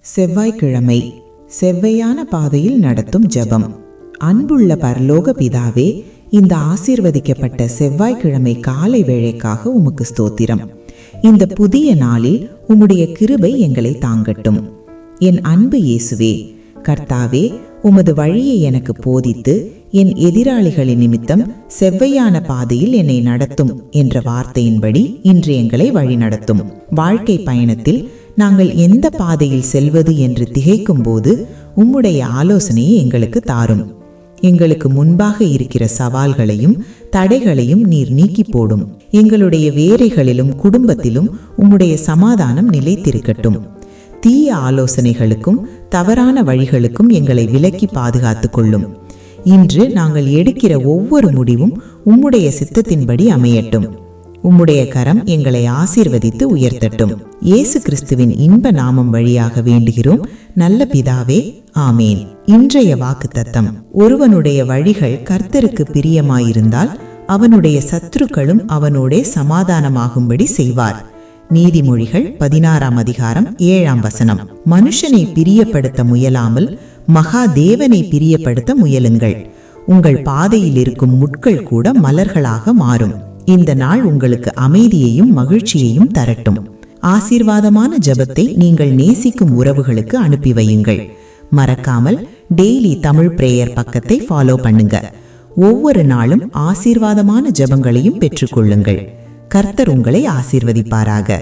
செவ்வாய்க்கிழமை செவ்வையான பாதையில் நடத்தும் ஜெபம். அன்புள்ள பரலோக பிதாவே, இந்த ஆசீர்வதிக்கப்பட்ட செவ்வாய்க்கிழமை காலை வேளைக்காக உமக்கு ஸ்தோத்திரம். இந்த புதிய நாளில் உம்முடைய கிருபை எங்களை தாங்கட்டும். என் அன்பு இயேசுவே, கர்த்தாவே, உமது வழியை எனக்கு போதித்து என் எதிராளிகளின் நிமித்தம் செவ்வையான பாதையில் என்னை நடத்தும் என்ற வார்த்தையின்படி இன்று எங்களை வழிநடத்தும். வாழ்க்கை பயணத்தில் நாங்கள் எந்த பாதையில் செல்வது என்று திகைக்கும் போது உம்முடைய ஆலோசனையை எங்களுக்கு தாரும். எங்களுக்கு முன்பாக இருக்கிற சவால்களையும் தடைகளையும் நீர் நீக்கி போடும். எங்களுடைய வேலைகளிலும் குடும்பத்திலும் உம்முடைய சமாதானம் நிலைத்திருக்கட்டும். தீய ஆலோசனைகளுக்கும் தவறான வழிகளுக்கும் எங்களை விலக்கி பாதுகாத்து கொள்ளும். இன்று நாங்கள் எடுக்கிற ஒவ்வொரு முடிவும் உம்முடைய சித்தத்தின்படி அமையட்டும். உம்முடைய கரம் எங்களை ஆசீர்வதித்து உயர்த்தட்டும். இயேசு கிறிஸ்துவின் இன்ப நாமம் வழியாக வேண்டுகிறோம் நல்ல பிதாவே, ஆமேன். இன்றைய வாக்குத்தத்தம். ஒருவனுடைய வழிகள் கர்த்தருக்கு பிரியமாயிருந்தால் அவனுடைய சத்துருக்களும் அவனோடே சமாதானமாகும்படி செய்வார். நீதிமொழிகள் 16ஆம் அதிகாரம் 7ஆம் வசனம். மனுஷனை பிரியப்படுத்த முயலாமல் மகா தேவனை பிரியப்படுத்த முயலுங்கள். உங்கள் பாதையில் இருக்கும் முட்கள் கூட மலர்களாக மாறும். இந்த நாள் உங்களுக்கு அமைதியையும் மகிழ்ச்சியையும் தரட்டும். ஆசீர்வாதமான ஜெபத்தை நீங்கள் நேசிக்கும் உறவுகளுக்கு அனுப்பி வையுங்கள். மறக்காமல் டெய்லி தமிழ் பிரேயர் பக்கத்தை ஃபாலோ பண்ணுங்க. ஒவ்வொரு நாளும் ஆசீர்வாதமான ஜெபங்களையும் பெற்றுக்கொள்ளுங்கள். கர்த்தர் உங்களை ஆசீர்வதிப்பாராக.